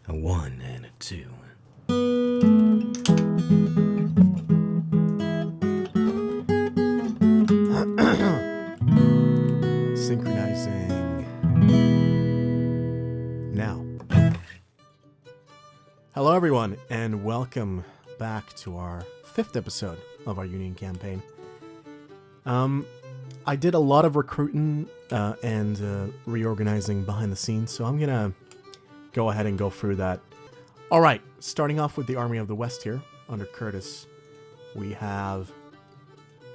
A 1 and a 2. Synchronizing now. Hello everyone, and welcome back to our 5th episode of our Union campaign. I did a lot of recruiting and reorganizing behind the scenes, so I'm gonna go ahead and go through that. Alright, starting off with the Army of the West here, under Curtis. We have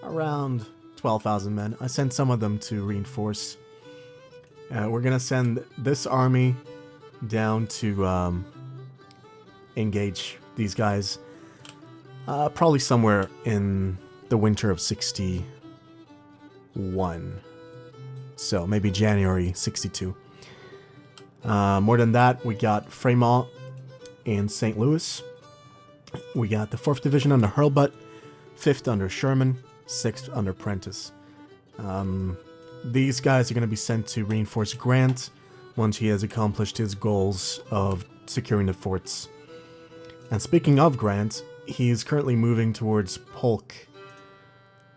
around 12,000 men. I sent some of them to reinforce. We're gonna send this army down to engage these guys probably somewhere in the winter of 61. So maybe January 62. More than that, we got Fremont in St. Louis. We got the 4th Division under Hurlbut, 5th under Sherman, 6th under Prentice. These guys are going to be sent to reinforce Grant once he has accomplished his goals of securing the forts. And speaking of Grant, he's currently moving towards Polk.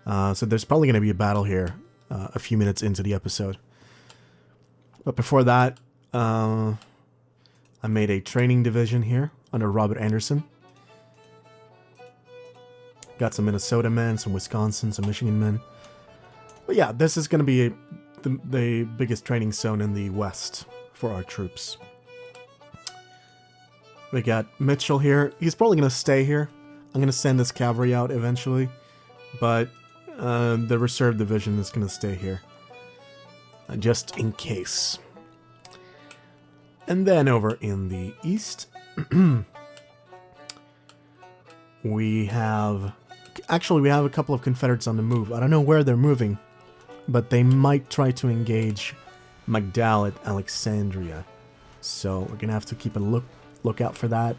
So there's probably going to be a battle here a few minutes into the episode. But before that, I made a training division here under Robert Anderson. Got some Minnesota men, some Wisconsin, some Michigan men. But yeah, this is going to be the biggest training zone in the West for our troops. We got Mitchell here. He's probably going to stay here. I'm going to send this cavalry out eventually. But the reserve division is going to stay here. Just in case. And then over in the east, we have a couple of Confederates on the move. I don't know where they're moving, but they might try to engage McDowell at Alexandria. So we're going to have to keep a lookout for that.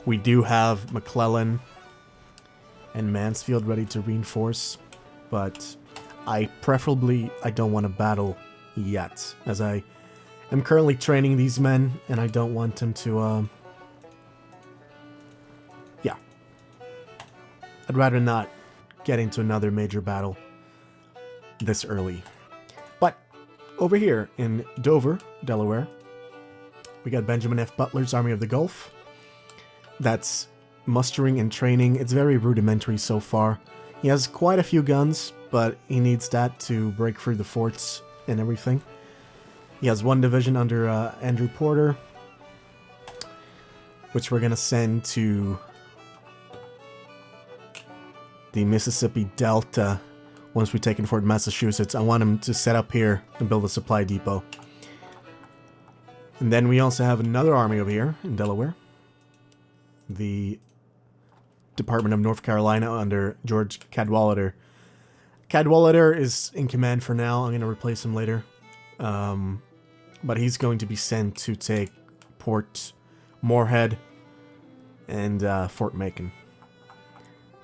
We do have McClellan and Mansfield ready to reinforce, but I don't want to battle yet, as I am currently training these men, and I don't want them to, I'd rather not get into another major battle this early. But over here in Dover, Delaware, we got Benjamin F. Butler's Army of the Gulf. That's mustering and training. It's very rudimentary so far. He has quite a few guns, but he needs that to break through the forts and everything. He has one division under Andrew Porter, which we're going to send to the Mississippi Delta once we've taken Fort Massachusetts. I want him to set up here and build a supply depot. And then we also have another army over here in Delaware. The Department of North Carolina under George Cadwalader. Cadwalader is in command for now. I'm going to replace him later. But he's going to be sent to take Port Morehead and Fort Macon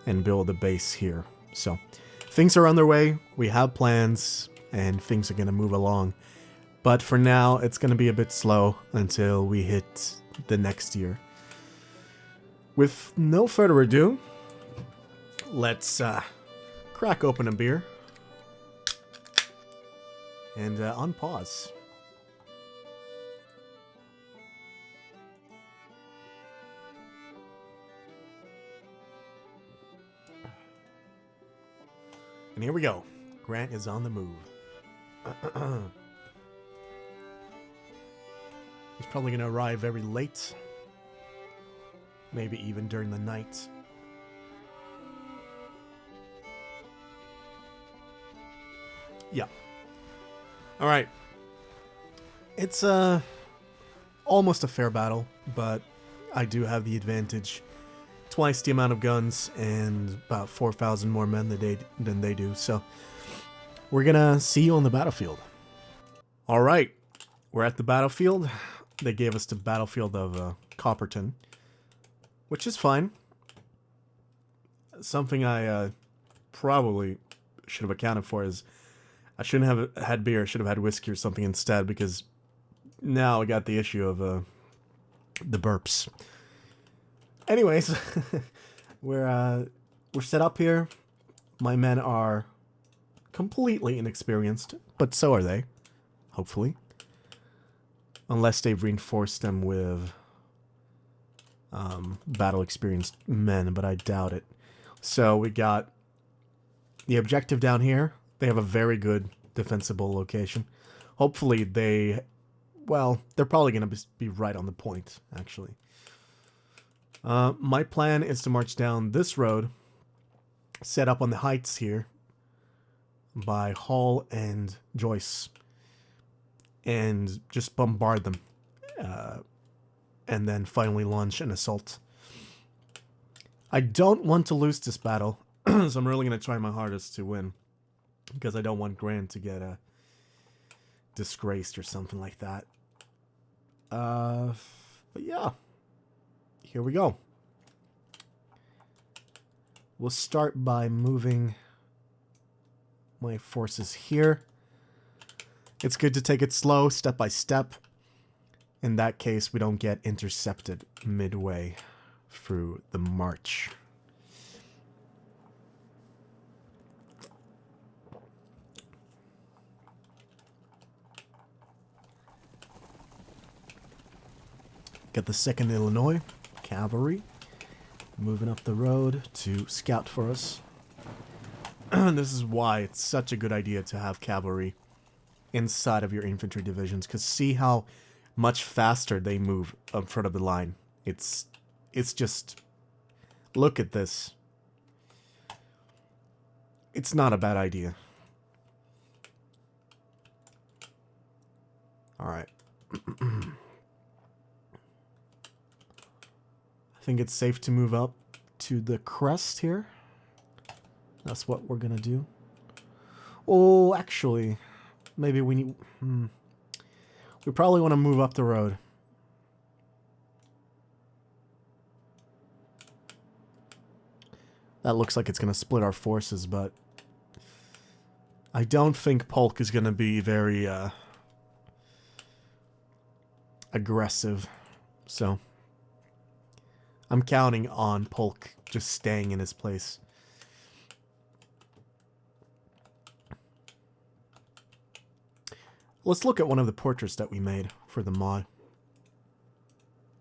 and build a base here. So things are on their way. We have plans and things are going to move along. But for now, it's going to be a bit slow until we hit the next year. With no further ado, let's crack open a beer and unpause. And here we go. Grant is on the move. He's probably going to arrive very late. Maybe even during the night. Yeah. Alright. It's almost a fair battle, but I do have the advantage. Twice the amount of guns and about 4,000 more men than they do. So we're gonna see you on the battlefield. All right, we're at the battlefield. They gave us the battlefield of Copperton, which is fine. Something I probably should have accounted for is I shouldn't have had beer. I should have had whiskey or something instead, because now I got the issue of The burps. Anyways, we're set up here. My men are completely inexperienced, but so are they, hopefully. Unless they've reinforced them with battle-experienced men, but I doubt it. So we got the objective down here. They have a very good defensible location. Hopefully they... Well, they're probably going to be right on the point, actually. My plan is to march down this road, set up on the heights here by Hall and Joyce, and just bombard them, and then finally launch an assault. I don't want to lose this battle, so I'm really going to try my hardest to win, because I don't want Grant to get disgraced or something like that. But yeah, here we go. We'll start by moving my forces here. It's good to take it slow, step by step. In that case, we don't get intercepted midway through the march. Got the 2nd Illinois Cavalry moving up the road to scout for us. This is why it's such a good idea to have cavalry inside of your infantry divisions, because see how much faster they move up front of the line. It's just, look at this. It's not a bad idea. All right. I think it's safe to move up to the crest here. That's what we're gonna do. Oh, actually, maybe we need... We probably want to move up the road. That looks like it's gonna split our forces, but I don't think Polk is gonna be very aggressive, so I'm counting on Polk just staying in his place. Let's look at one of the portraits that we made for the mod.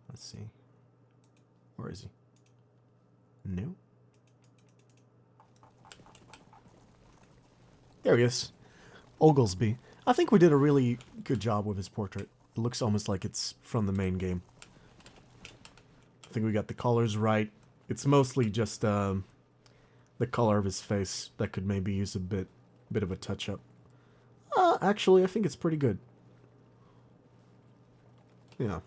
Let's see. Where is he? No? There he is. Oglesby. I think we did a really good job with his portrait. It looks almost like it's from the main game. I think we got the colors right. It's mostly just the color of his face that could maybe use a bit of a touch-up. Actually, I think it's pretty good. Yeah.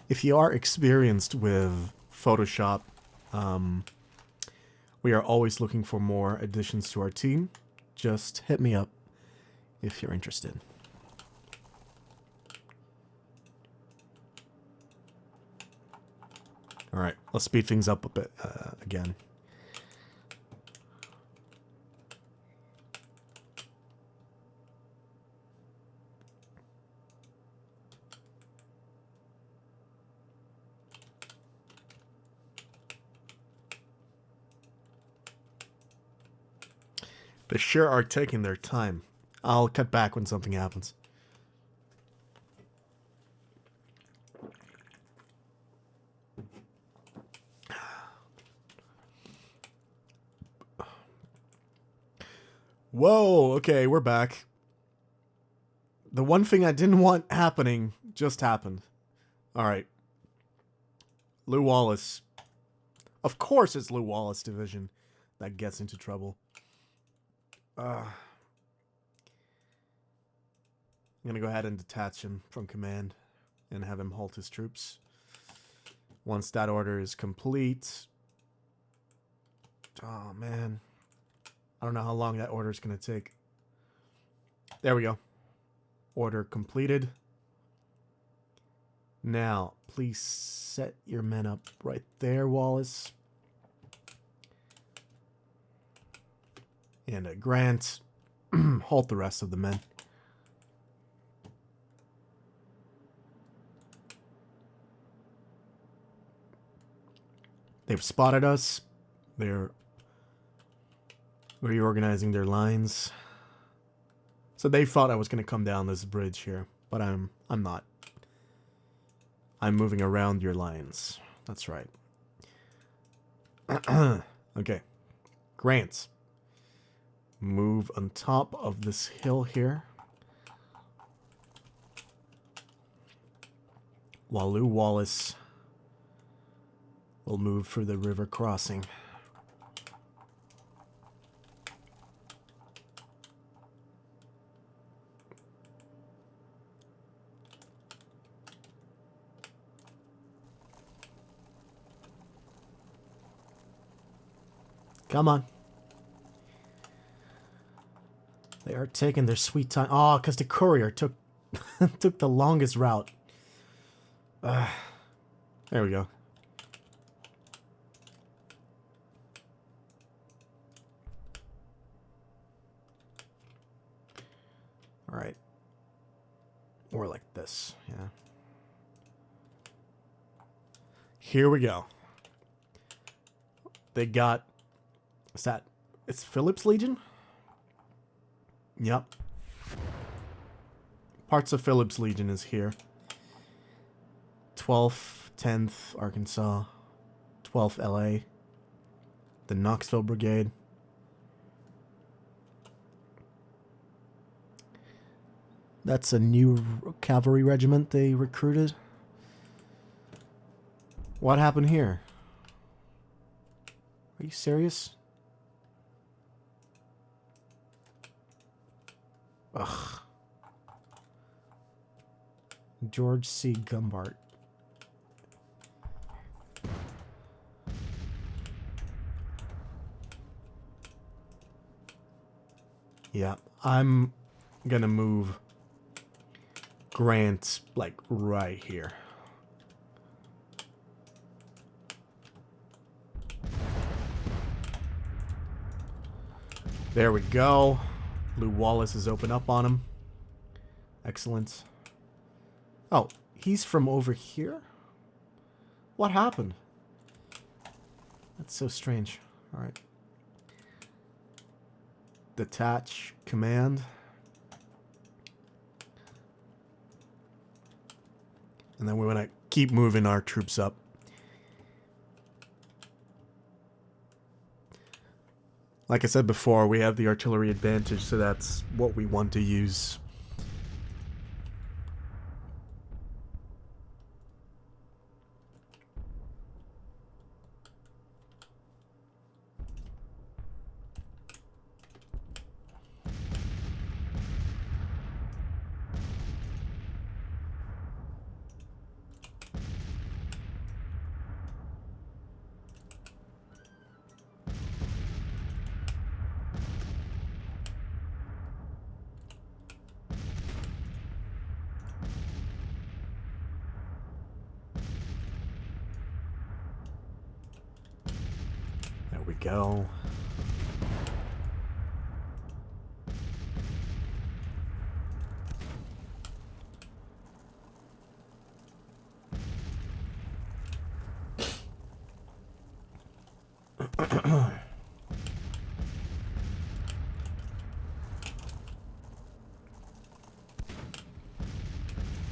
If you are experienced with Photoshop, we are always looking for more additions to our team. Just hit me up if you're interested. Alright, let's speed things up a bit again. They sure are taking their time. I'll cut back when something happens. Whoa, okay, we're back. The one thing I didn't want happening just happened. Alright. Lew Wallace. Of course it's Lew Wallace division that gets into trouble. I'm gonna go ahead and detach him from command and have him halt his troops. Once that order is complete... Oh, man. I don't know how long that order is gonna take. There we go. Order completed. Now, please set your men up right there, Wallace. And Grant, halt the rest of the men. They've spotted us. They're reorganizing their lines. So they thought I was going to come down this bridge here, but I'm not. I'm moving around your lines. That's right. Okay. Grant. Move on top of this hill here. While Lew Wallace will move for the river crossing. Come on. They are taking their sweet time. Oh, because the courier took took the longest route. There we go. All right. Or like this, yeah. Here we go. They got... Is that... It's Phillips Legion? Yep. Parts of Phillips Legion is here. 12th, 10th, Arkansas. 12th, LA. The Knoxville Brigade. That's a new cavalry regiment they recruited. What happened here? Are you serious? Ugh. George C. Gumbart. Yeah, I'm gonna move Grant, like, right here. There we go. Lew Wallace is open up on him. Excellent. Oh, he's from over here? What happened? That's so strange. Alright. Detach command. And then we want to keep moving our troops up. Like I said before, we have the artillery advantage, so that's what we want to use. There we go.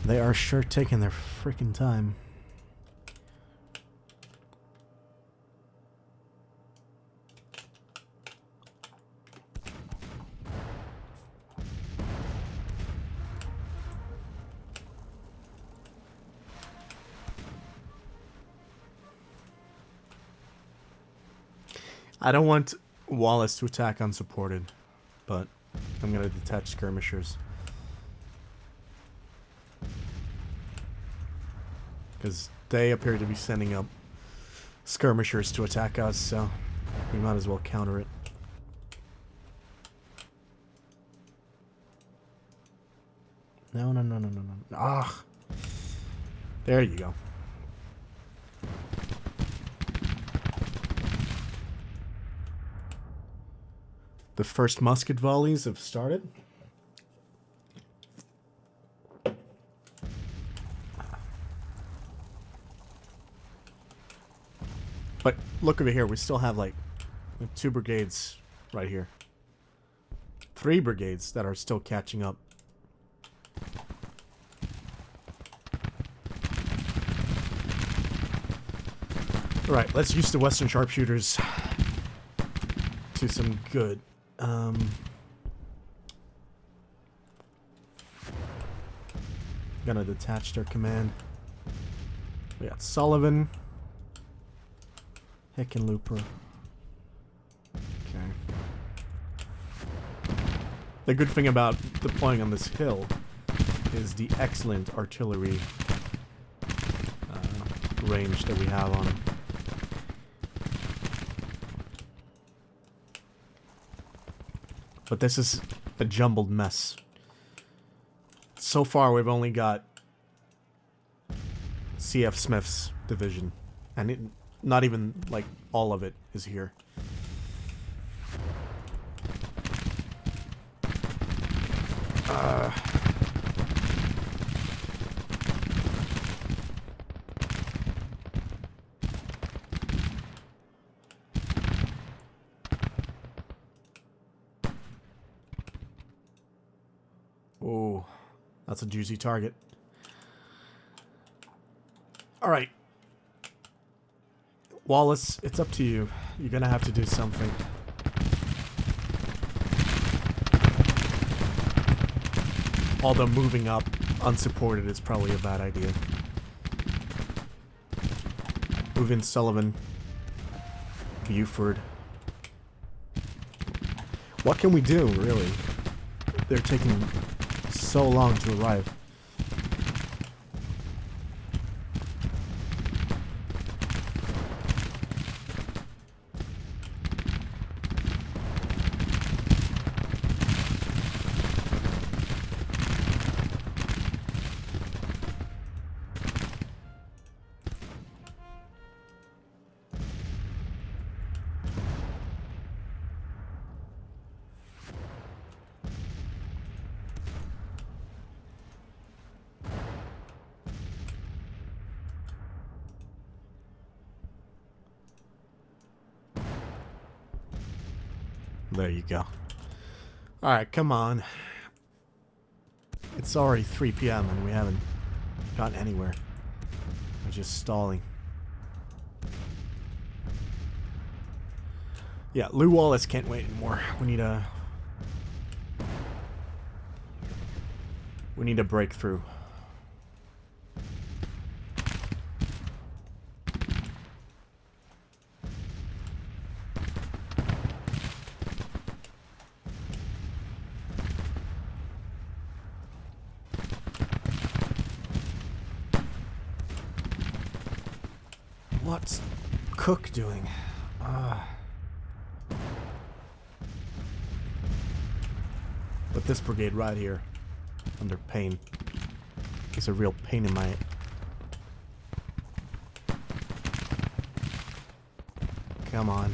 They are sure taking their freaking time. I don't want Wallace to attack unsupported, but I'm going to detach skirmishers. Because they appear to be sending up skirmishers to attack us, so we might as well counter it. No, no, no, no, no, no. Ah! There you go. The first musket volleys have started. But look over here. We still have like 2 brigades right here. 3 brigades that are still catching up. Alright, let's use the Western sharpshooters to some good. Gonna detach their command. We got Sullivan. Hickenlooper. Okay. The good thing about deploying on this hill is the excellent artillery range that we have on them. But this is a jumbled mess. So far, we've only got C.F. Smith's division, and not even, like, all of it is here. Oh, that's a juicy target. All right. Wallace, it's up to you. You're gonna have to do something. Although moving up unsupported is probably a bad idea. Move in Sullivan. Buford. What can we do, really? They're taking so long to arrive. There you go. Alright, come on. It's already 3 p.m. and we haven't gotten anywhere. We're just stalling. Yeah, Lew Wallace can't wait anymore. We need a breakthrough. What's Cook doing? But this brigade right here, under Payne, is a real pain in my... Come on.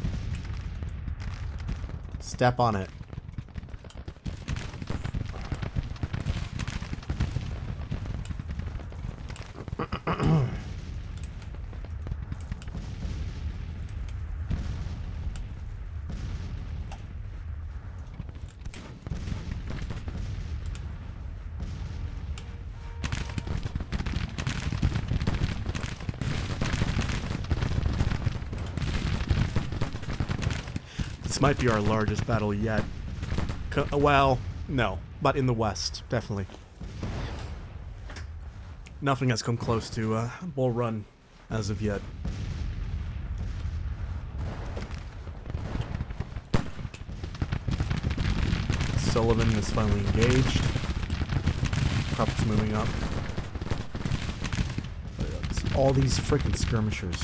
Step on it. This might be our largest battle yet. Well, no, but in the West, definitely. Nothing has come close to Bull Run as of yet. Sullivan is finally engaged. Puff's moving up. It's all these freaking skirmishers.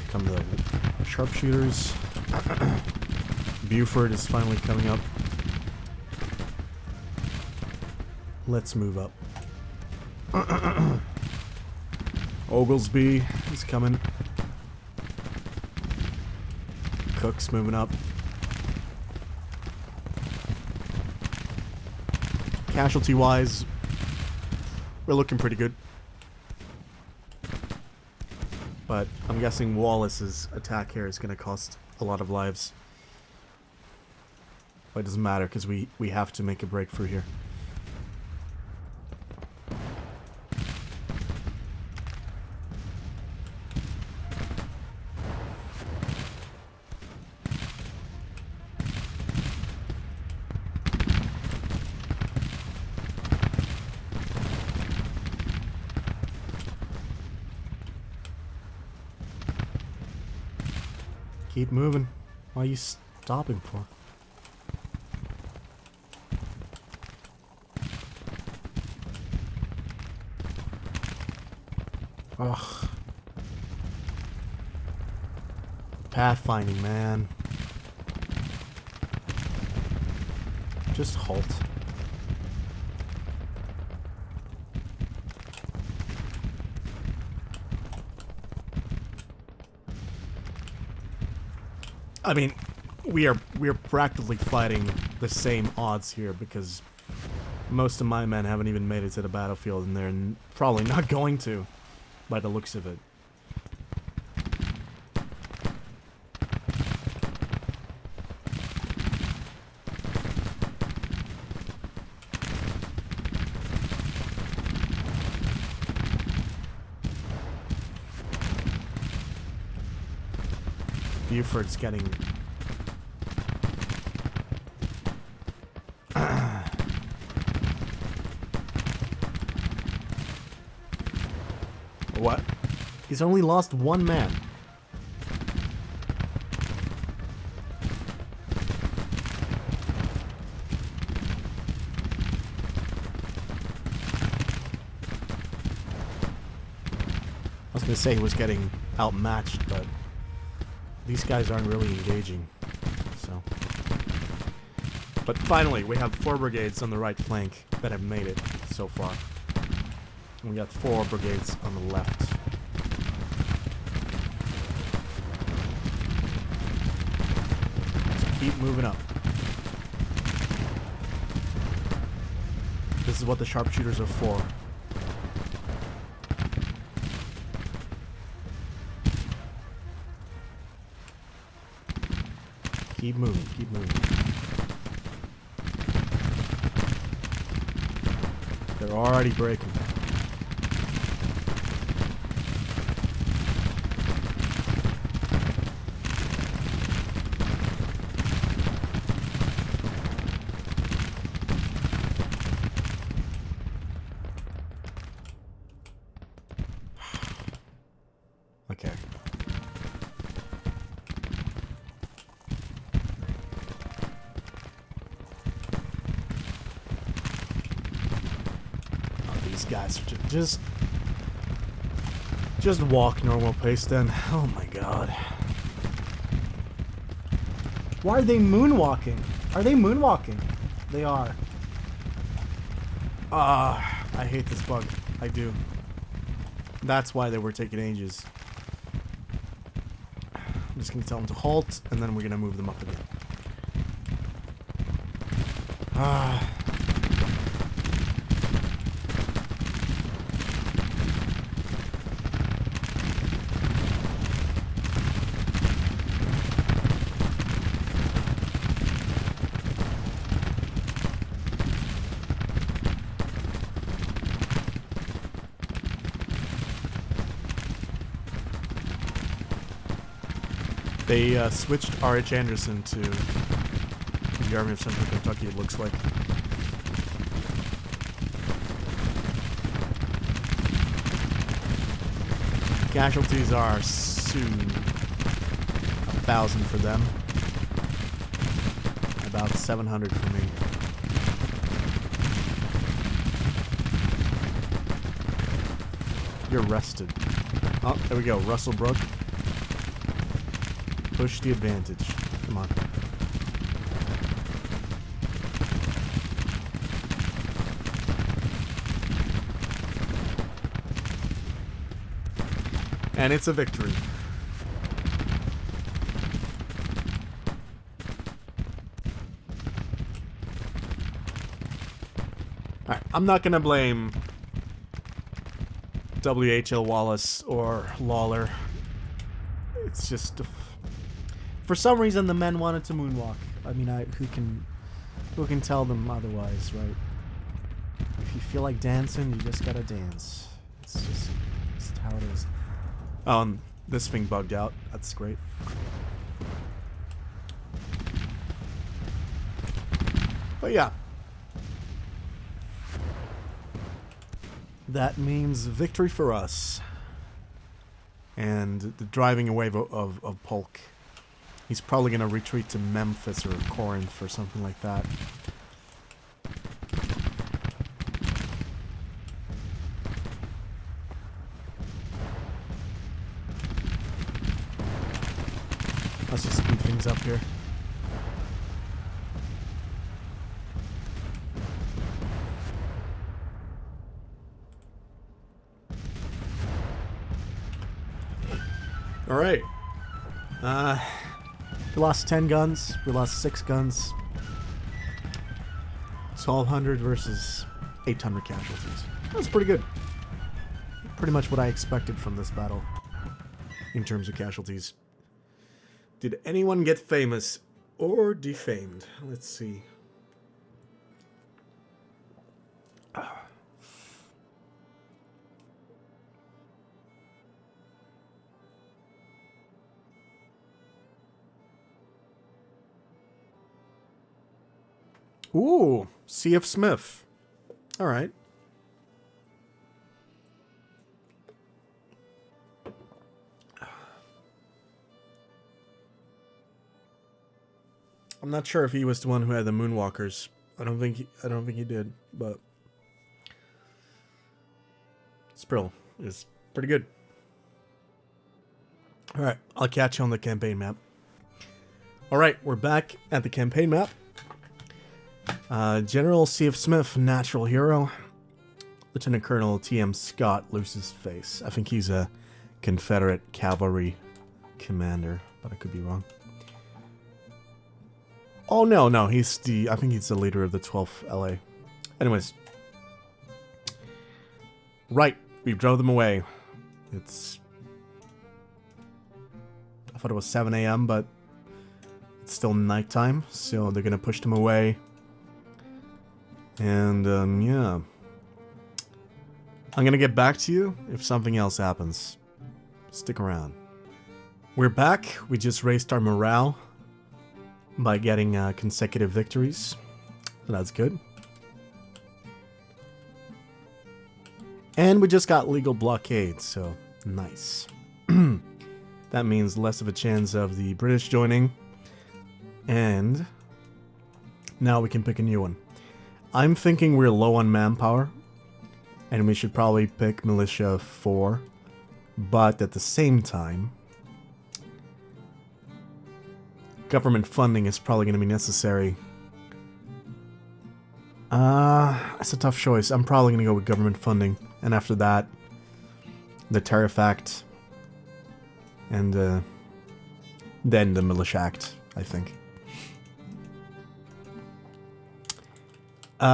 Come the sharpshooters. Buford is finally coming up. Let's move up. Oglesby is coming. Cook's moving up. Casualty-wise, we're looking pretty good. But I'm guessing Wallace's attack here is going to cost a lot of lives. But it doesn't matter because we have to make a breakthrough here. Keep moving. What are you stopping for? Ugh. Pathfinding, man. Just halt. I mean, we are practically fighting the same odds here because most of my men haven't even made it to the battlefield, and they're probably not going to, by the looks of it. Buford's getting... What? He's only lost one man. I was gonna say he was getting outmatched, but these guys aren't really engaging, so. But finally, we have 4 brigades on the right flank that have made it so far. And we got 4 brigades on the left. So keep moving up. This is what the sharpshooters are for. Keep moving, keep moving. They're already breaking. Okay. These guys are just walk normal pace then. Oh my god. Why are they moonwalking? Are they moonwalking? They are. Ah, I hate this bug. I do. That's why they were taking ages. I'm just gonna tell them to halt, and then we're gonna move them up again. Ah. They switched R.H. Anderson to the Army of Central Kentucky, it looks like. Casualties are soon 1,000 for them. About 700 for me. You're rested. Oh, there we go. Russell Brook. Push the advantage. Come on. And it's a victory. Alright, I'm not gonna blame W.H.L. Wallace or Lawler. It's just... for some reason, the men wanted to moonwalk. I mean, who can tell them otherwise, right? If you feel like dancing, you just gotta dance. It's just how it is. This thing bugged out. That's great. But yeah. That means victory for us. And the driving away of Polk. He's probably going to retreat to Memphis or Corinth or something like that. Let's just speed things up here. All right. We lost 10 guns. We lost 6 guns. 1,200 versus 800 casualties. That's pretty good. Pretty much what I expected from this battle in terms of casualties. Did anyone get famous or defamed? Let's see. Ooh, C.F. Smith. All right. I'm not sure if he was the one who had the moonwalkers. I don't think he did, but Sprill is pretty good. All right, I'll catch you on the campaign map. All right, we're back at the campaign map. General C.F. Smith, natural hero. Lieutenant Colonel T.M. Scott, loses face. I think he's a Confederate cavalry commander, but I could be wrong. Oh, no, I think he's the leader of the 12th LA. Anyways. Right, we drove them away. I thought it was 7 a.m., but it's still nighttime, so they're gonna push them away. And, yeah. I'm gonna get back to you if something else happens. Stick around. We're back. We just raised our morale by getting consecutive victories. So that's good. And we just got legal blockade, so nice. That means less of a chance of the British joining. And now we can pick a new one. I'm thinking we're low on manpower, and we should probably pick Militia 4, but at the same time, government funding is probably going to be necessary. That's a tough choice. I'm probably going to go with government funding, and after that, the Tariff Act, and then the Militia Act, I think.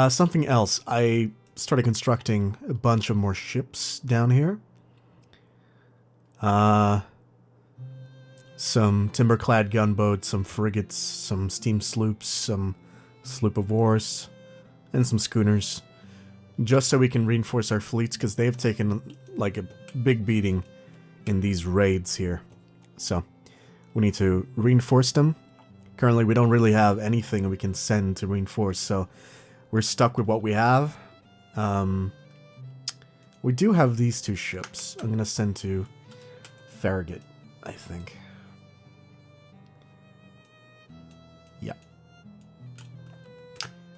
Something else. I started constructing a bunch of more ships down here. Some timber-clad gunboats, some frigates, some steam sloops, some sloop of wars, and some schooners. Just so we can reinforce our fleets, because they've taken like a big beating in these raids here. So, we need to reinforce them. Currently, we don't really have anything we can send to reinforce, so we're stuck with what we have. We do have these 2 ships. I'm going to send to Farragut, I think. Yeah.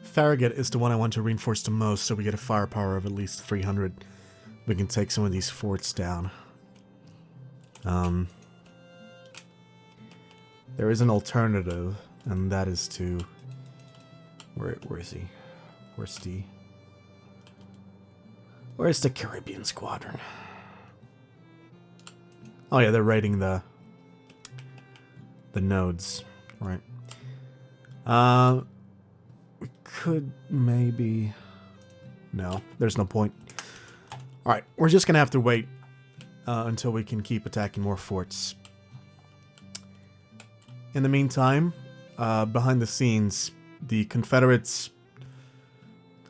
Farragut is the one I want to reinforce the most, so we get a firepower of at least 300. We can take some of these forts down. There is an alternative, and that is to... Where is he? Where's the Caribbean Squadron? Oh yeah, they're raiding the nodes, right? We could maybe... No, there's no point. Alright, we're just gonna have to wait until we can keep attacking more forts. In the meantime, behind the scenes, the Confederates...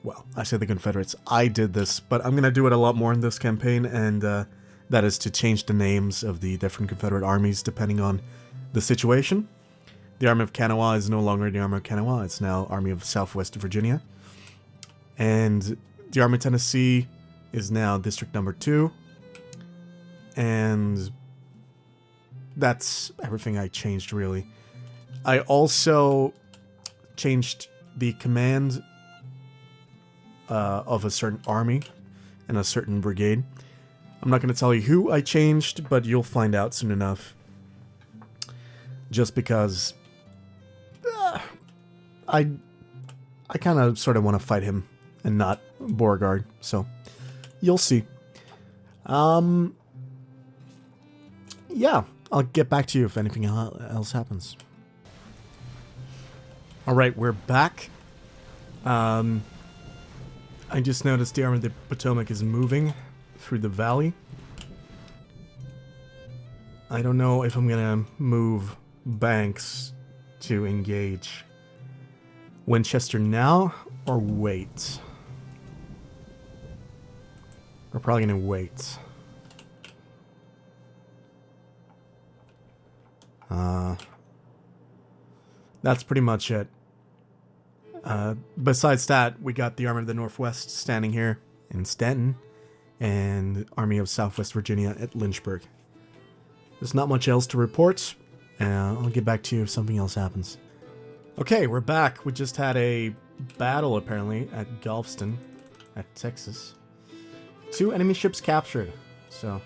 Well, I say the Confederates. I did this, but I'm gonna do it a lot more in this campaign, and that is to change the names of the different Confederate armies depending on the situation. The Army of Kanawha is no longer the Army of Kanawha, it's now Army of Southwest Virginia. And the Army of Tennessee is now District Number 2. And that's everything I changed, really. I also changed the command of a certain army and a certain brigade. I'm not going to tell you who I changed, but you'll find out soon enough. Just because I kind of sort of want to fight him and not Beauregard, so you'll see. Yeah, I'll get back to you if anything else happens. Alright, we're back. I just noticed the Army of the Potomac is moving through the valley. I don't know if I'm gonna move Banks to engage Winchester now or wait. We're probably gonna wait. That's pretty much it. Besides that, we got the Army of the Northwest standing here in Stanton, and Army of Southwest Virginia at Lynchburg. There's not much else to report. I'll get back to you if something else happens. Okay, we're back. We just had a battle, apparently, at Galveston, at Texas. 2 enemy ships captured. So,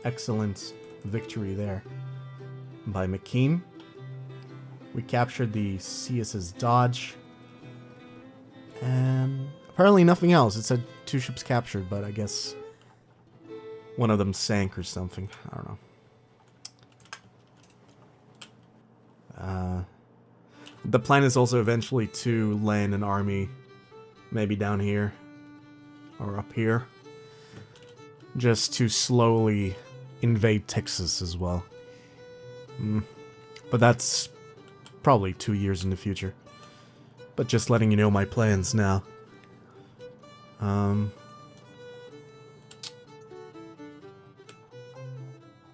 excellent victory there by McKean. We captured the CSS Dodge. And apparently nothing else. It said 2 ships captured, but I guess one of them sank or something. I don't know. The plan is also eventually to land an army, maybe down here or up here, just to slowly invade Texas as well. But that's probably 2 years in the future. But just letting you know my plans now.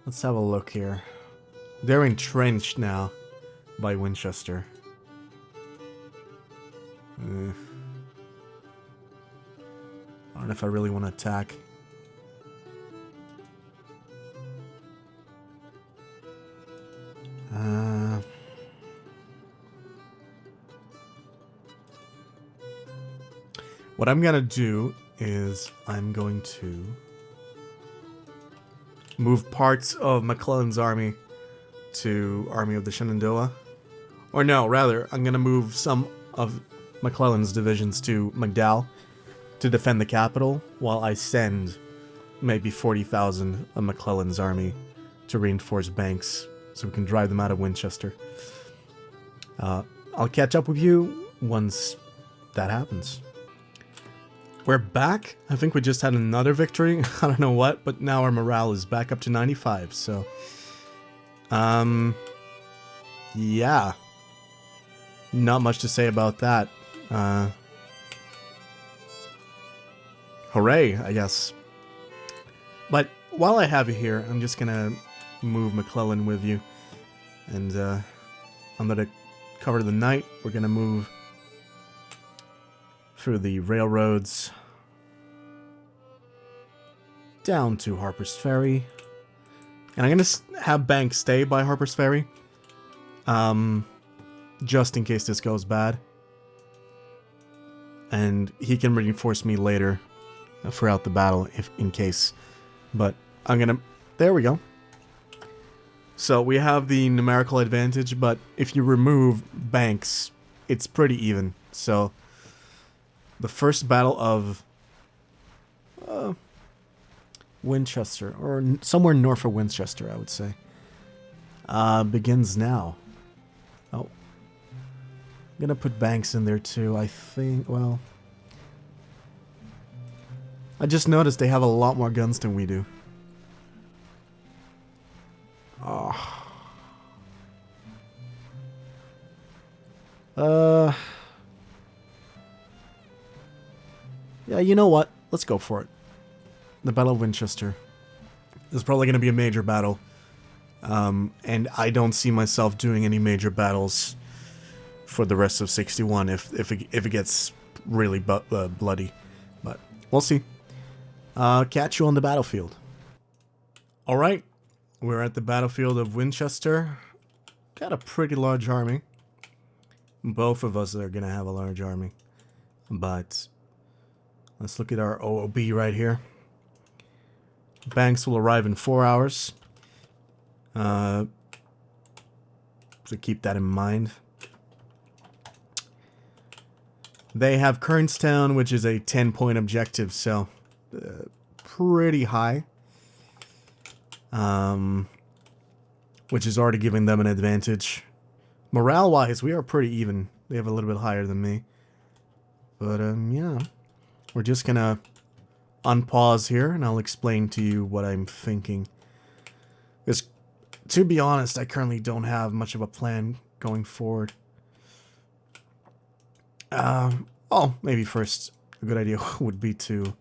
Let's have a look here. They're entrenched now by Winchester. I don't know if I really want to attack. What I'm gonna do is I'm going to move parts of McClellan's army to Army of the Shenandoah. Or no, rather, I'm gonna move some of McClellan's divisions to McDowell to defend the capital, while I send maybe 40,000 of McClellan's army to reinforce Banks so we can drive them out of Winchester. I'll catch up with you once that happens. We're back. I think we just had another victory. I don't know what, but now our morale is back up to 95, so... yeah. Not much to say about that. Hooray, I guess. But while I have you here, I'm just gonna move McClellan with you. And, I'm gonna cover the night. We're gonna move through the railroads down to Harper's Ferry. And I'm gonna have Banks stay by Harper's Ferry. Just in case this goes bad. And he can reinforce me later throughout the battle if in case. But I'm gonna... There we go. So we have the numerical advantage, but if you remove Banks, it's pretty even. So the first battle of Winchester, or somewhere north of Winchester, I would say. Begins now. Oh. I'm gonna put Banks in there too, I think. Well, I just noticed they have a lot more guns than we do. Oh. Yeah, you know what? Let's go for it. The Battle of Winchester. This is probably going to be a major battle. And I don't see myself doing any major battles for the rest of 61 if it gets really bloody. But we'll see. Catch you on the battlefield. Alright. We're at the battlefield of Winchester. Got a pretty large army. Both of us are going to have a large army. But let's look at our OOB right here. Banks will arrive in 4 hours. So keep that in mind. They have Kernstown, which is a 10-point objective, so pretty high. Which is already giving them an advantage. Morale-wise, we are pretty even. They have a little bit higher than me. But, yeah. We're just gonna unpause here, and I'll explain to you what I'm thinking. Because, to be honest, I currently don't have much of a plan going forward. Oh, maybe first, a good idea would be to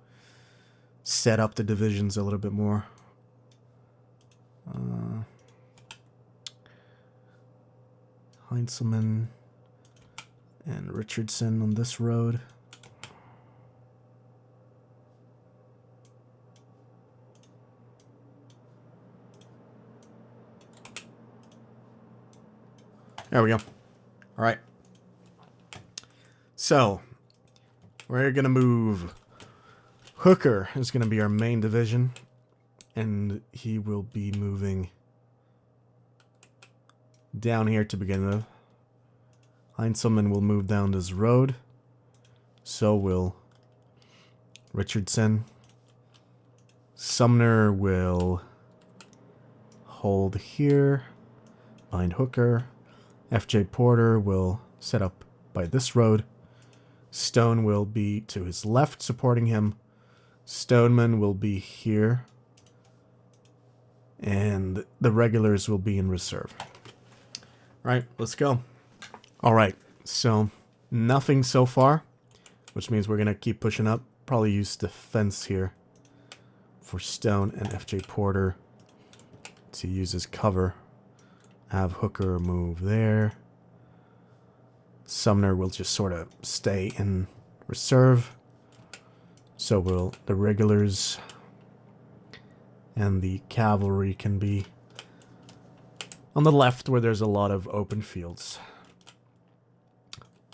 set up the divisions a little bit more. Heinzelman and Richardson on this road. There we go. All right. So, we're going to move. Hooker is going to be our main division, and he will be moving down here to begin with. Heinzelman will move down this road. So will Richardson. Sumner will hold here behind Hooker. F.J. Porter will set up by this road. Stone will be to his left supporting him. Stoneman will be here. And the regulars will be in reserve. Right, let's go. Alright, so nothing so far, which means we're going to keep pushing up. Probably use defense here for Stone and F.J. Porter to use as cover. Have Hooker move there. Sumner will just sort of stay in reserve. So will the regulars. And the cavalry can be on the left where there's a lot of open fields.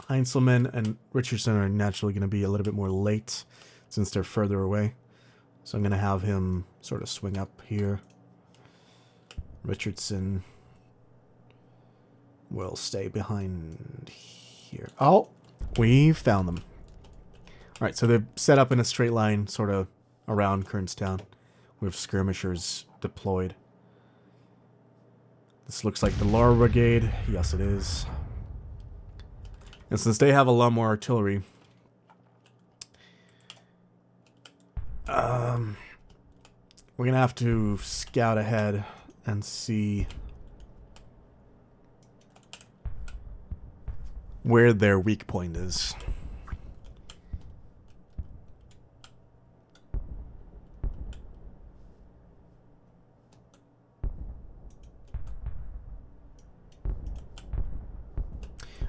Heinzelman and Richardson are naturally going to be a little bit more late since they're further away. So I'm going to have him sort of swing up here. Richardson will stay behind here. Oh, we found them. All right, so they're set up in a straight line sort of around Kernstown with skirmishers deployed. This looks like the Laurel Brigade. Yes, it is. And since they have a lot more artillery, we're going to have to scout ahead and see where their weak point is.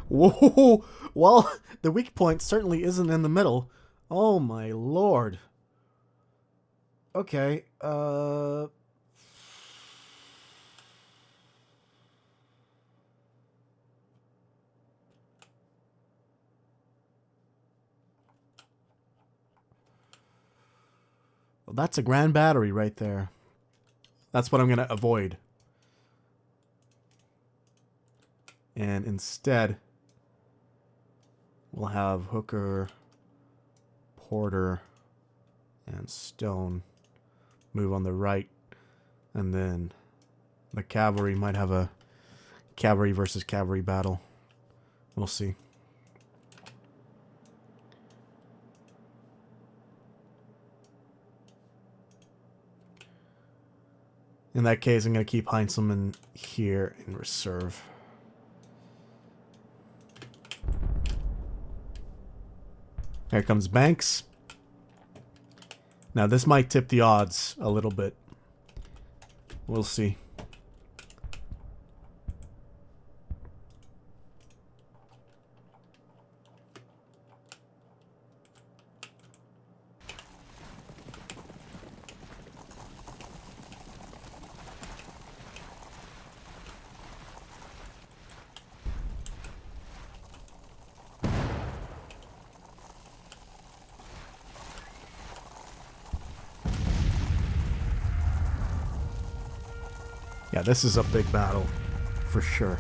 Whoa! Well, the weak point certainly isn't in the middle. Oh my lord. Okay, well, that's a grand battery right there. That's what I'm going to avoid. And instead, we'll have Hooker, Porter, and Stone move on the right, and then the cavalry might have a cavalry versus cavalry battle. We'll see. In that case, I'm going to keep Heinzelman here in reserve. Here comes Banks. Now, this might tip the odds a little bit. We'll see. Yeah, this is a big battle, for sure.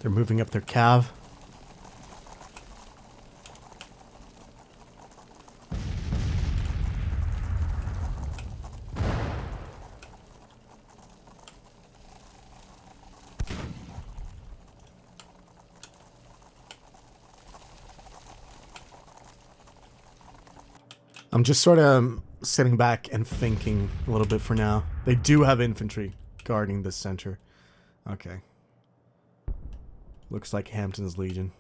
They're moving up their cav. I'm just sort of sitting back and thinking a little bit for now. They do have infantry guarding the center. Okay. Looks like Hampton's Legion.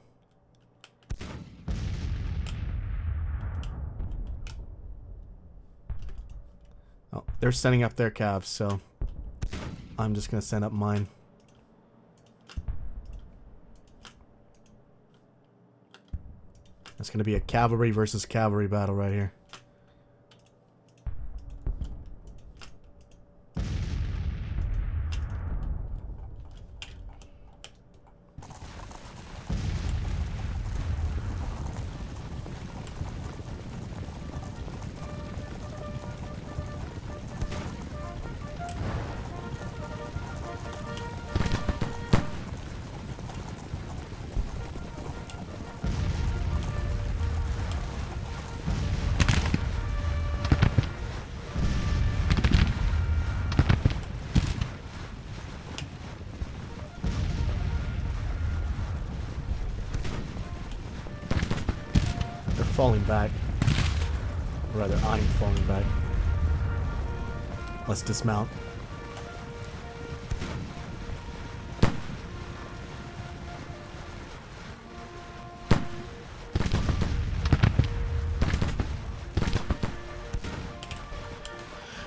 Oh, they're setting up their calves, so I'm just going to send up mine. It's going to be a cavalry versus cavalry battle right here. Falling back. Or rather, I'm falling back. Let's dismount.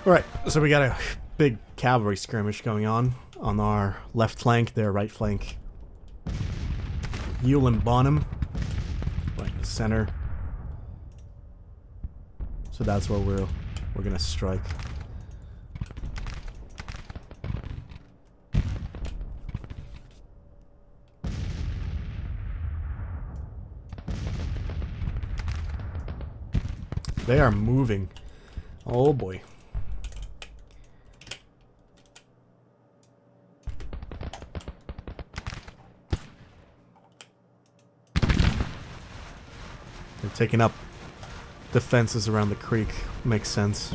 Alright, so we got a big cavalry skirmish going on our left flank, their right flank. Ewell and Bonham, right in the center. So that's where we're gonna strike. They are moving. Oh boy. They're taking up defenses around the creek. Makes sense.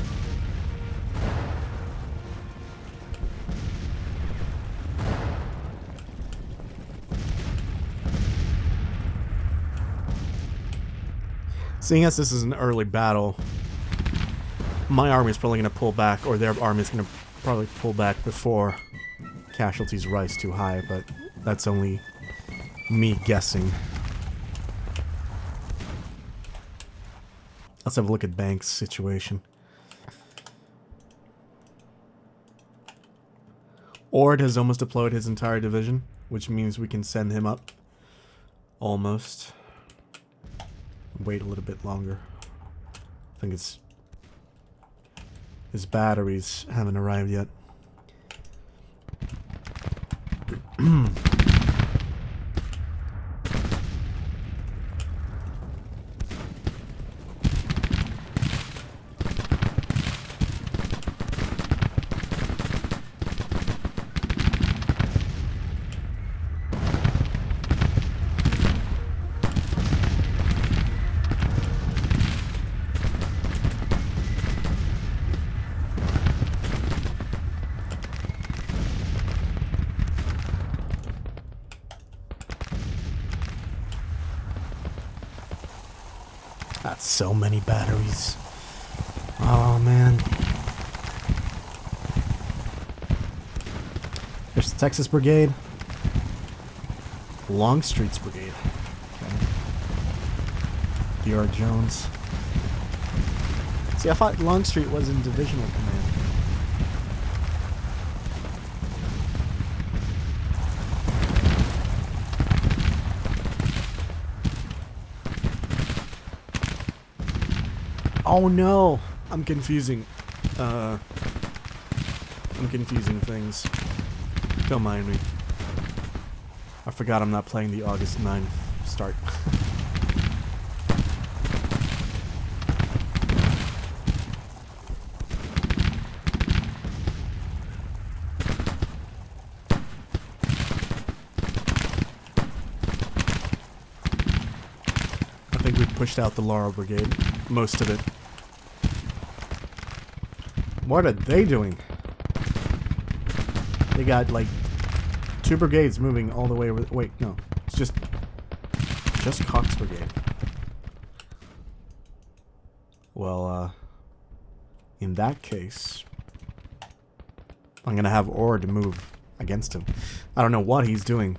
Seeing as this is an early battle, my army is probably going to pull back, or their army is going to probably pull back before casualties rise too high, but that's only me guessing. Let's have a look at Banks' situation. Ord has almost deployed his entire division, which means we can send him up. Almost. Wait a little bit longer. I think it's... his batteries haven't arrived yet. That's so many batteries. Oh, man. There's the Texas Brigade. Longstreet's Brigade. Okay. D.R. Jones. See, I thought Longstreet was in divisional command. Oh no! I'm confusing. I'm confusing things. Don't mind me. I forgot I'm not playing the August 9th start. I think we pushed out the Laurel Brigade. Most of it. What are they doing? They got like 2 brigades moving all the way over. Wait, no. It's just Cox Brigade. Well, in that case, I'm gonna have Ord move against him. I don't know what he's doing.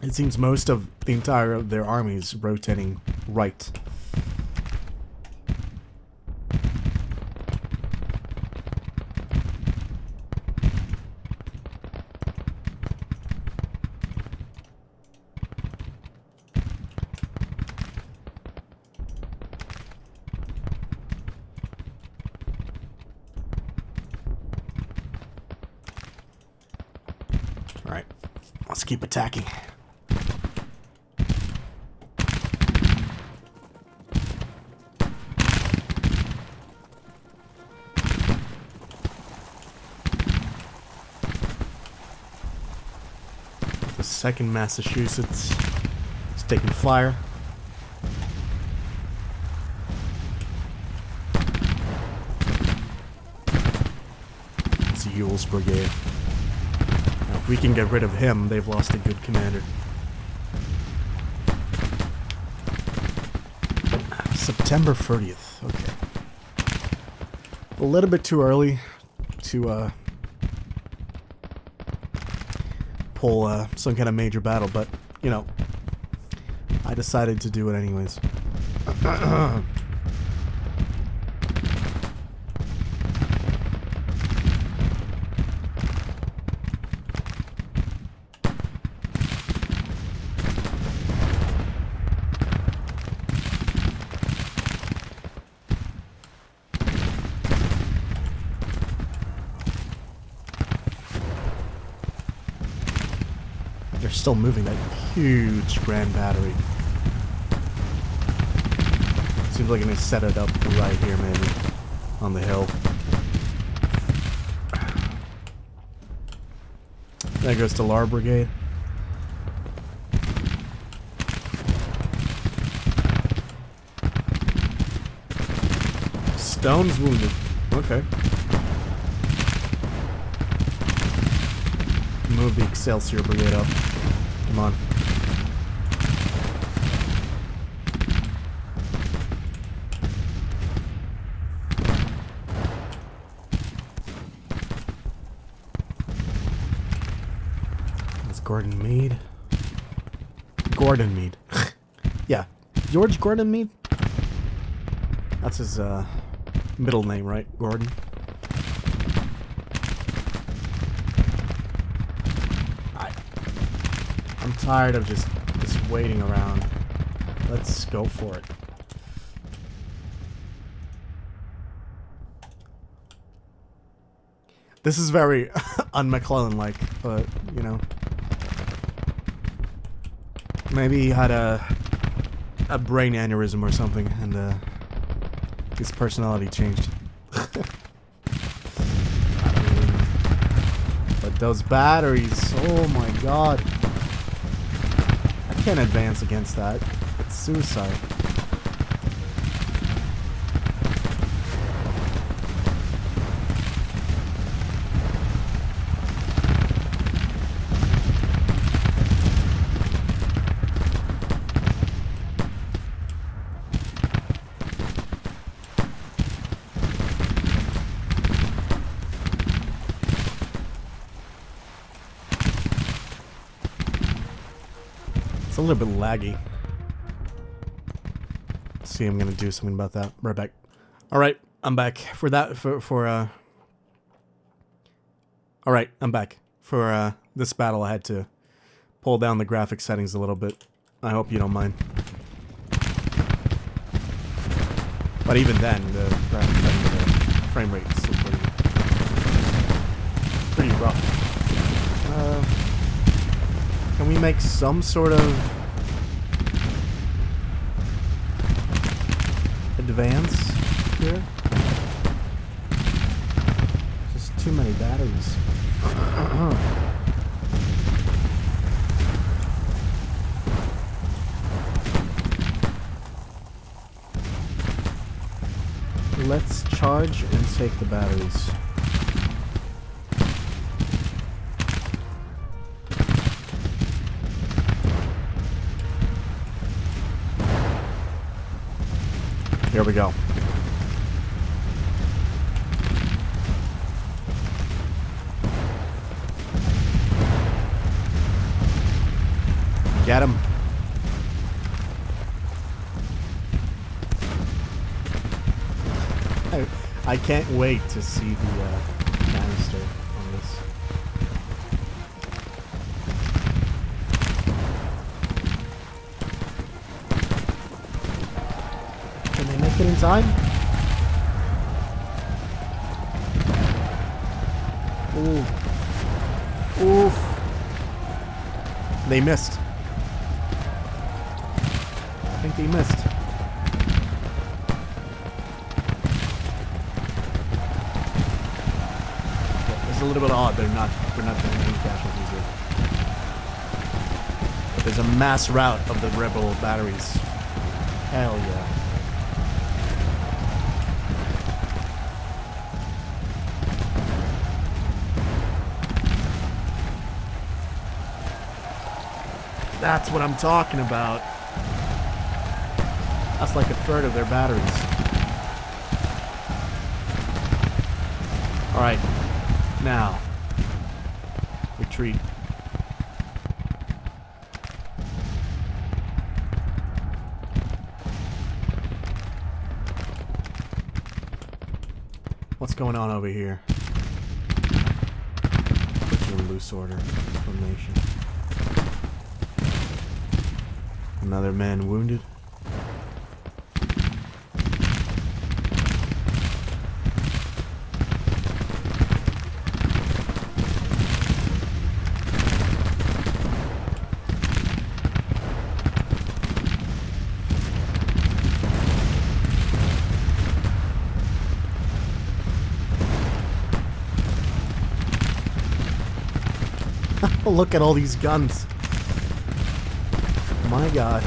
It seems most of the entire of their army is rotating right. Alright, let's keep attacking. The 2nd Massachusetts is taking fire. It's Ewell's Brigade. Now, if we can get rid of him, they've lost a good commander. September 30th. Okay. A little bit too early to pull some kind of major battle, but you know, I decided to do it anyways. They're still moving that huge Grand Battery. Seems like I'm gonna set it up right here, maybe. On the hill. That goes to Laurel Brigade. Stone's wounded. Okay. Move the Excelsior Brigade up. Come on. That's Gordon Meade. Gordon Meade. Yeah. George Gordon Meade? That's his middle name, right? Gordon. I'm tired of just waiting around. Let's go for it. This is very un-McClellan-like, but, you know. Maybe he had a brain aneurysm or something, and his personality changed. I don't really know. But those batteries, oh my god. I can't advance against that. It's suicide. It's a little bit laggy. Let's see, I'm gonna do something about that. Right back. Alright, I'm back. Alright, I'm back. For this battle I had to pull down the graphic settings a little bit. I hope you don't mind. But even then, the graphic settings, the frame rate is still pretty rough. Can we make some sort of advance here? Just too many batteries. Let's charge and take the batteries. Here we go. Get him. I can't wait to see the canister on this. Can they make it in time? Ooh. Oof. They missed. I think they missed. It's a little bit odd. We're not getting any casualties here. But there's a mass rout of the rebel batteries. Hell yeah. That's what I'm talking about. That's like a third of their batteries. Alright. Now. Retreat. What's going on over here? Put you in loose order. Formation. Another man wounded. Look at all these guns. My God.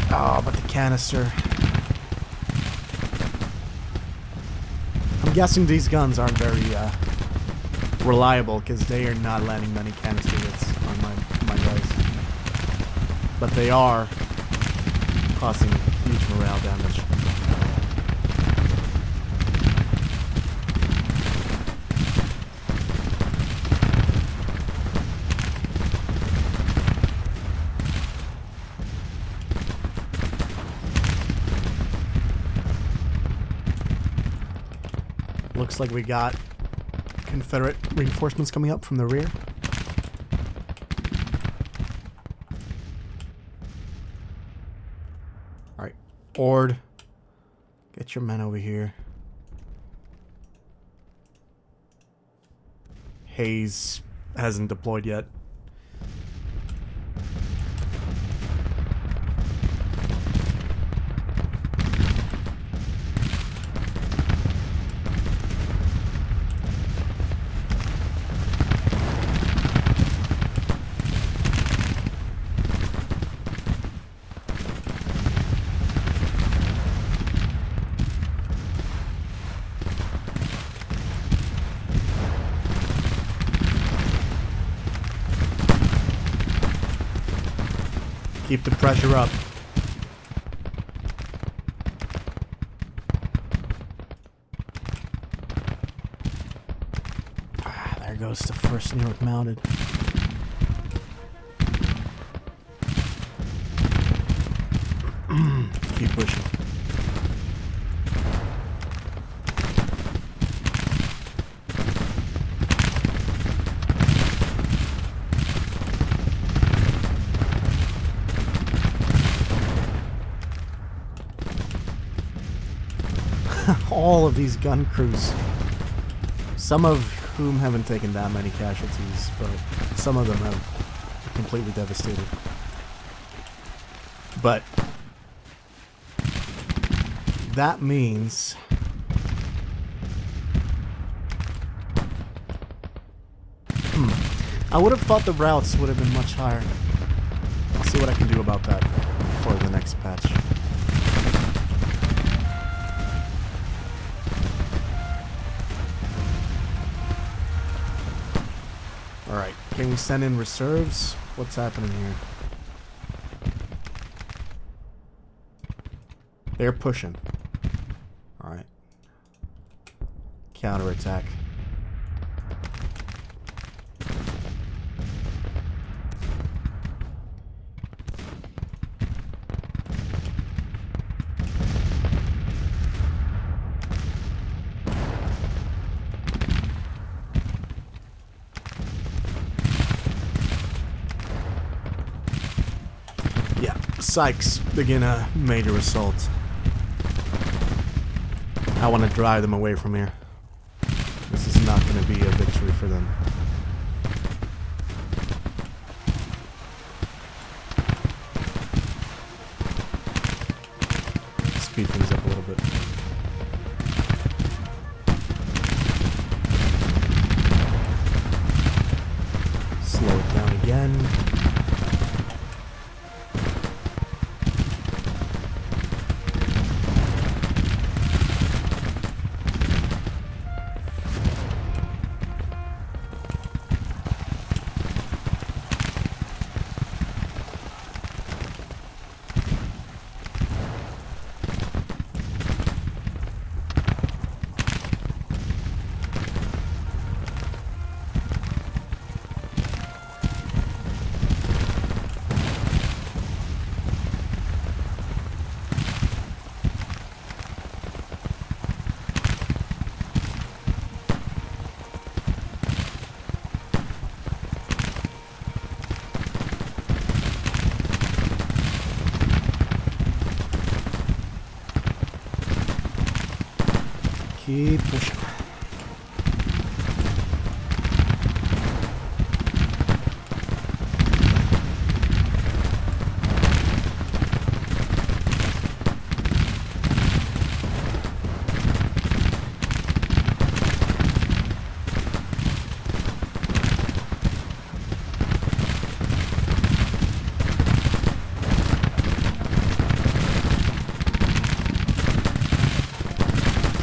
Oh, but the canister. I'm guessing these guns aren't very reliable because they are not landing many canister hits on my guys. But they are causing huge morale damage. Looks like we got Confederate reinforcements coming up from the rear. Alright, Ord, get your men over here. Hayes hasn't deployed yet. Keep the pressure up. goes to 1st New York Mounted. Keep pushing. All of these gun crews, some of whom haven't taken that many casualties, but some of them have completely devastated. But that means I would have thought the routes would have been much higher. I'll see what I can do about that for the next patch. Alright, can we send in reserves? What's happening here? They're pushing. Alright. Counterattack. Sykes begin a major assault. I want to drive them away from here. This is not going to be a victory for them. Speed things up a little bit. Slow it down again. Keep pushing.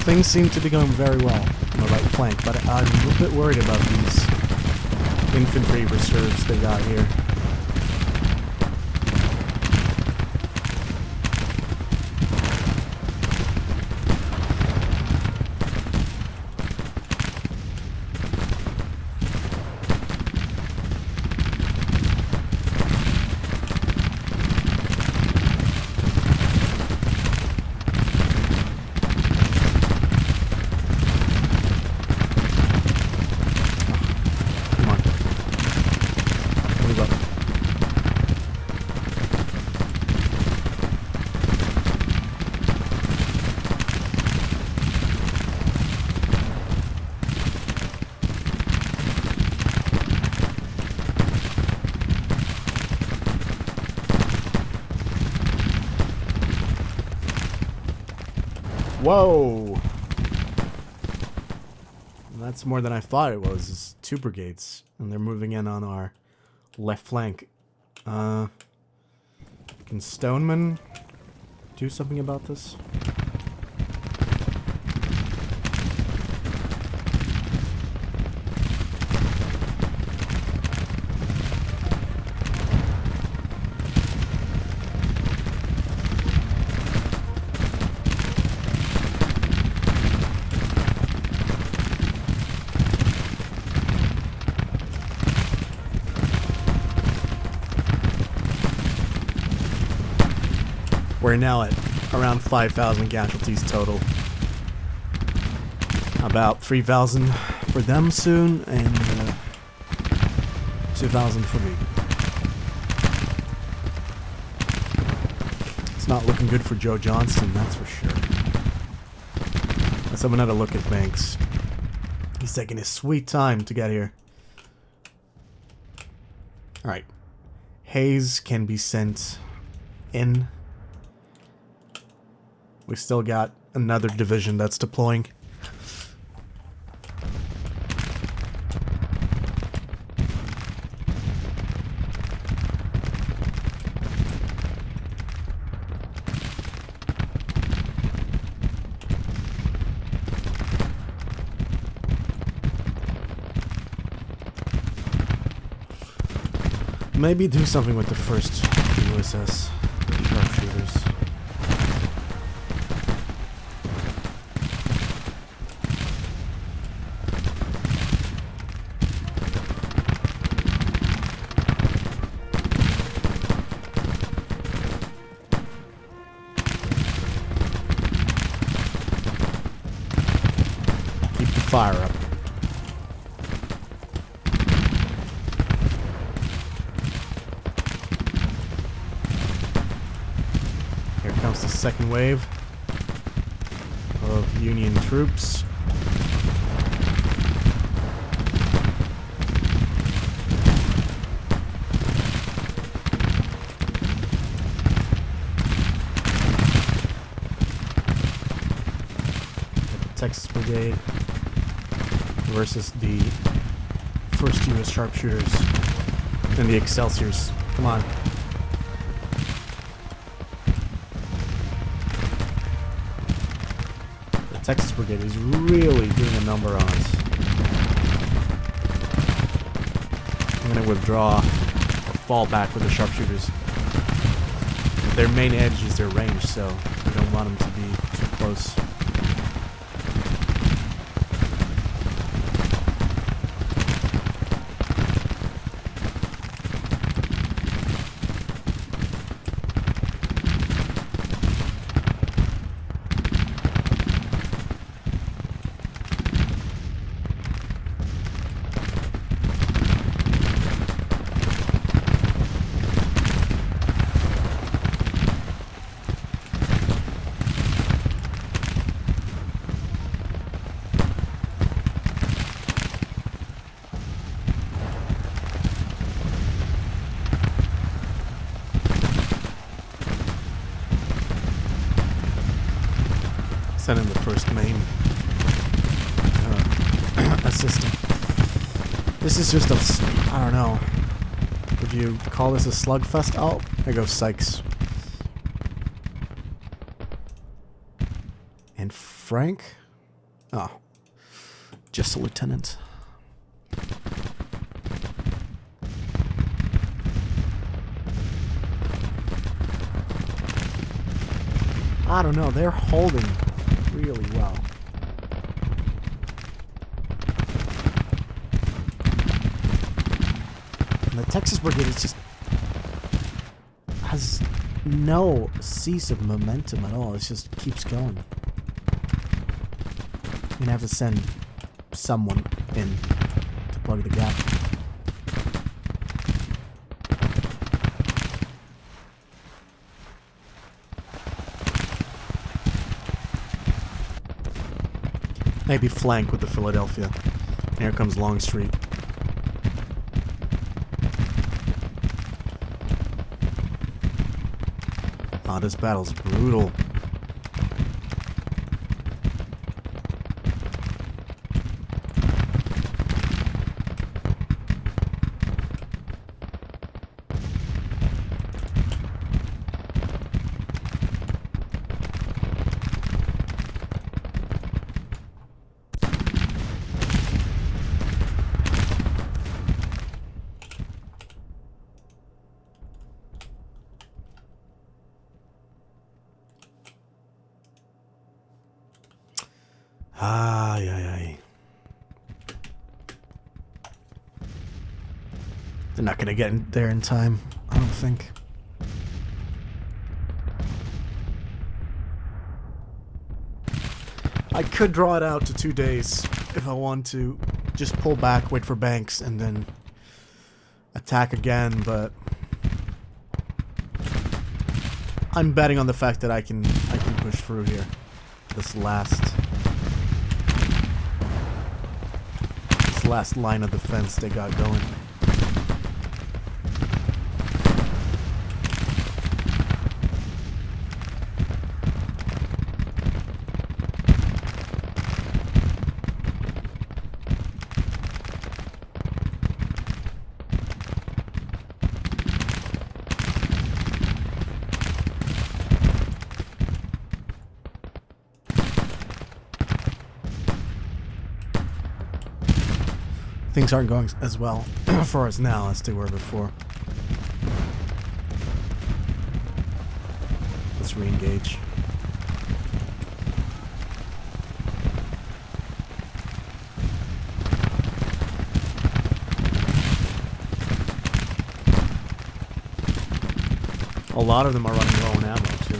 Things seem to be going very well on the right flank, but I'm a little bit worried about these infantry reserves they got here. Whoa! That's more than I thought it was. It's 2 brigades, and they're moving in on our left flank. Can Stoneman do something about this? We're now at around 5,000 casualties total. About 3,000 for them soon, and 2,000 for me. It's not looking good for Joe Johnston, that's for sure. Let's have another look at Banks. He's taking his sweet time to get here. Alright. Hayes can be sent in. We still got another division that's deploying. Maybe do something with the first USS sharpshooters. Keep the fire up. Comes the second wave of Union troops. The Texas Brigade versus the 1st U.S. Sharpshooters and the Excelsiors. Come on. Texas Brigade is really doing a number on us. I'm going to withdraw or fall back with the sharpshooters. Their main edge is their range, so we don't want them to be too close. Send in the first main assistant. This is just a, I don't know. Would you call this a slugfest? Oh, there goes Sykes. And Frank? Oh, just a lieutenant. I don't know, they're holding really well. And the Texas Brigade is just has no cease of momentum at all. It just keeps going. I'm gonna have to send someone in to plug the gap. Maybe flank with the Philadelphia. And here comes Longstreet. Ah, this battle's brutal. Ay, ay, ay. They're not gonna get in there in time, I don't think. I could draw it out to 2 days if I want to just pull back, wait for banks, and then attack again, but I'm betting on the fact that I can push through here. This last line of defense they got going. Things aren't going as well for us now as they were before. Let's re-engage. A lot of them are running low on ammo too.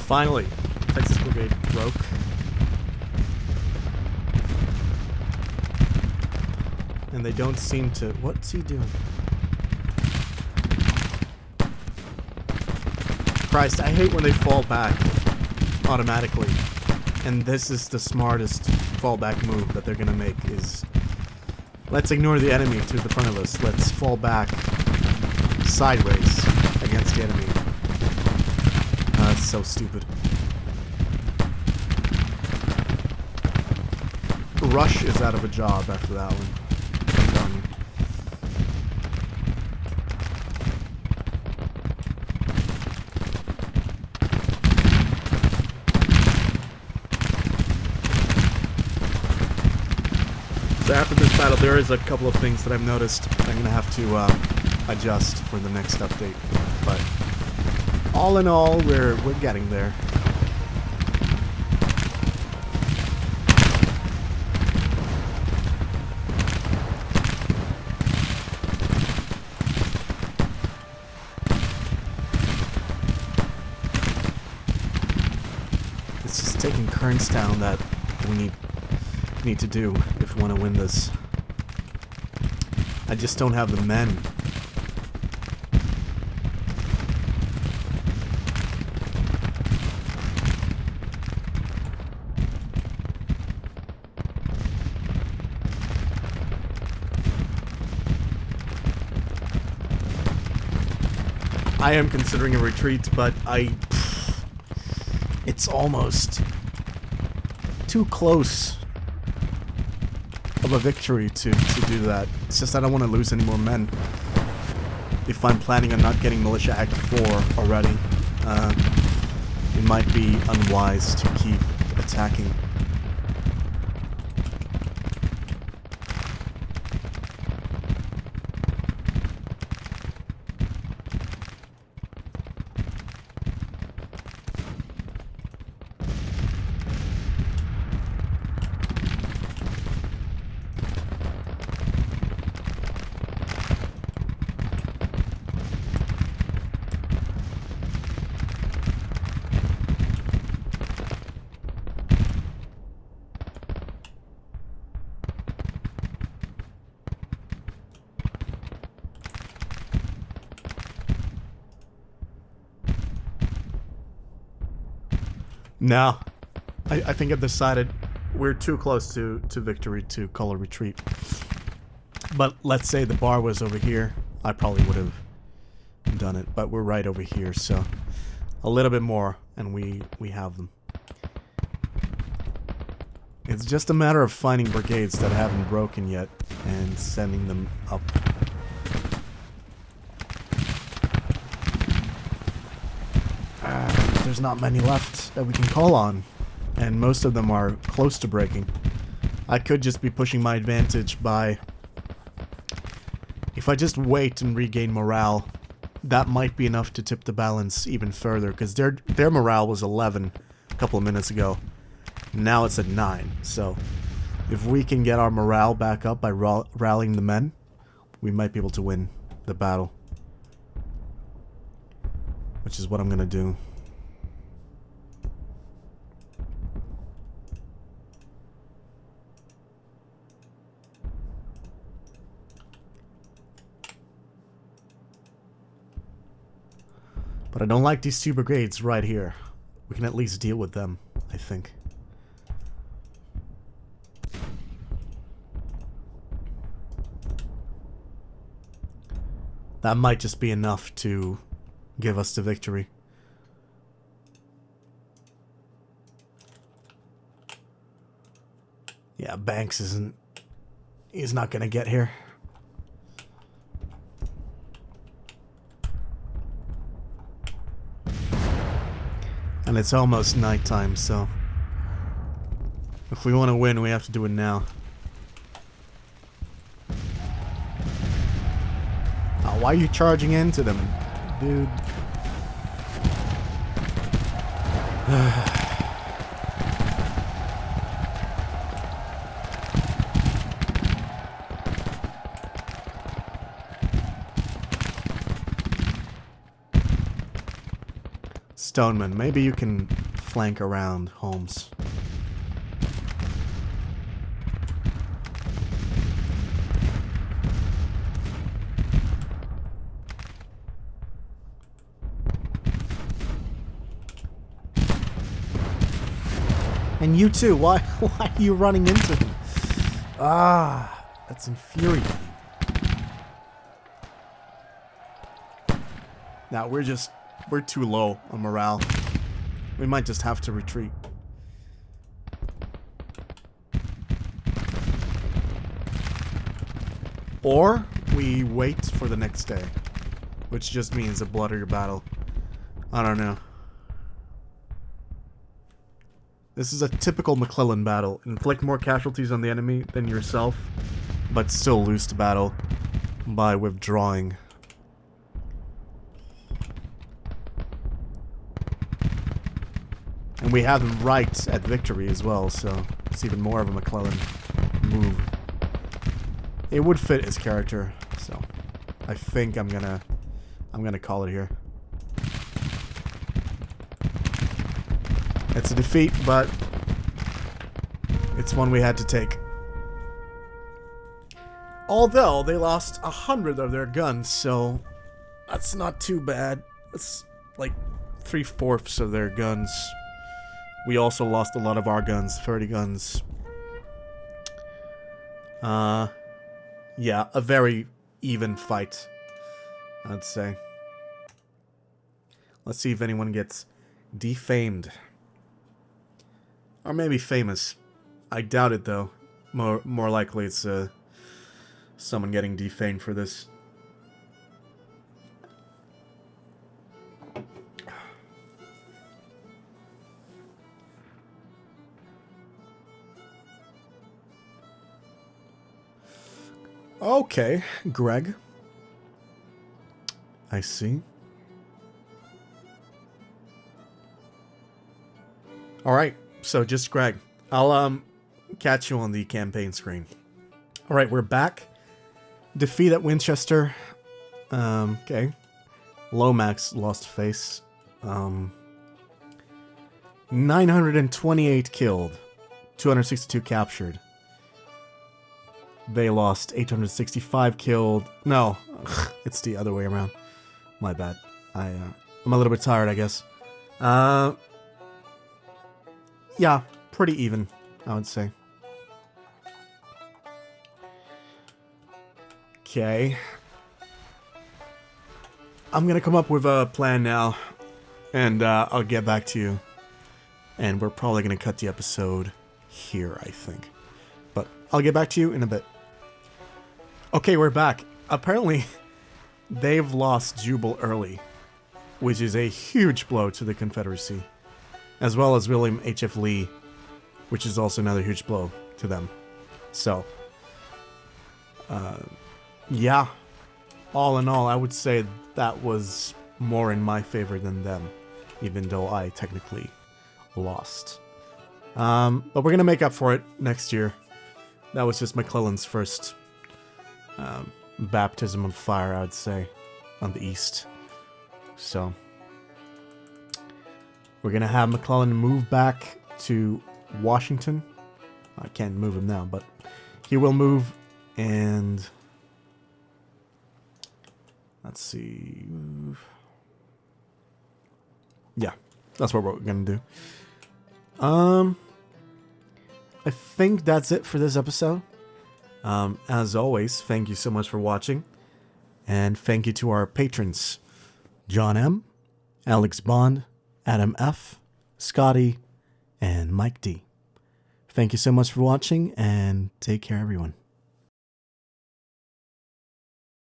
Finally, Texas Brigade broke. And they don't seem to... What's he doing? Christ, I hate when they fall back automatically. And this is the smartest fallback move that they're gonna make is... Let's ignore the enemy to the front of us. Let's fall back sideways against the enemy. That's so stupid. Rush is out of a job after that one. So after this battle, there is a couple of things that I've noticed I'm gonna have to adjust for the next update, but all in all, we're getting there. It's just taking Kernstown that we need to do if we want to win this. I just don't have the men. I am considering a retreat, but it's almost too close of a victory to do that. It's just I don't want to lose any more men. If I'm planning on not getting Militia Act 4 already, it might be unwise to keep attacking. No, I think I've decided we're too close to victory to call a retreat. But let's say the bar was over here, I probably would have done it. But we're right over here, so a little bit more, and we have them. It's just a matter of finding brigades that haven't broken yet and sending them up. There's not many left that we can call on, and most of them are close to breaking. I could just be pushing my advantage by... If I just wait and regain morale, that might be enough to tip the balance even further, because their morale was 11 a couple of minutes ago. Now it's at 9, so if we can get our morale back up by rallying the men, we might be able to win the battle. Which is what I'm gonna do. But I don't like these 2 brigades right here. We can at least deal with them, I think. That might just be enough to give us the victory. Yeah, Banks isn't... He's not gonna get here. And it's almost nighttime, so... If we want to win, we have to do it now. Oh, why are you charging into them, dude? Stoneman, maybe you can flank around Holmes. And you too, why are you running into him? Ah, that's infuriating. Now we're too low on morale. We might just have to retreat. Or we wait for the next day, which just means a bloodier battle. I don't know. This is a typical McClellan battle. Inflict more casualties on the enemy than yourself, but still lose the battle by withdrawing. And we have him right at victory as well, so it's even more of a McClellan move. It would fit his character, so I think I'm gonna call it here. It's a defeat, but it's one we had to take. Although they lost 100 of their guns, so that's not too bad. It's like 3/4 of their guns. We also lost a lot of our guns, 30 guns. Yeah, a very even fight, I'd say. Let's see if anyone gets defamed. Or maybe famous. I doubt it, though. More likely it's someone getting defamed for this. Okay, Greg. I see. Alright, so just Greg. I'll catch you on the campaign screen. Alright, we're back. Defeat at Winchester. Okay. Lomax lost face. 928 killed. 262 captured. They lost 865 killed. No, it's the other way around. My bad. I'm a little bit tired, I guess. Yeah, pretty even, I would say. Okay. I'm gonna come up with a plan now, and I'll get back to you. And we're probably gonna cut the episode here, I think. But I'll get back to you in a bit. Okay, we're back. Apparently, they've lost Jubal early, which is a huge blow to the Confederacy, as well as William H.F. Lee, which is also another huge blow to them. So, yeah, all in all, I would say that was more in my favor than them, even though I technically lost. But we're going to make up for it next year. That was just McClellan's first baptism of fire, I would say, on the east. So, we're going to have McClellan move back to Washington. I can't move him now, but he will move, and let's see. Yeah, that's what we're going to do. I think that's it for this episode. As always, thank you so much for watching. And thank you to our patrons, John M., Alexbond, Adam F., Scotty, and Mike D. Thank you so much for watching, and take care, everyone.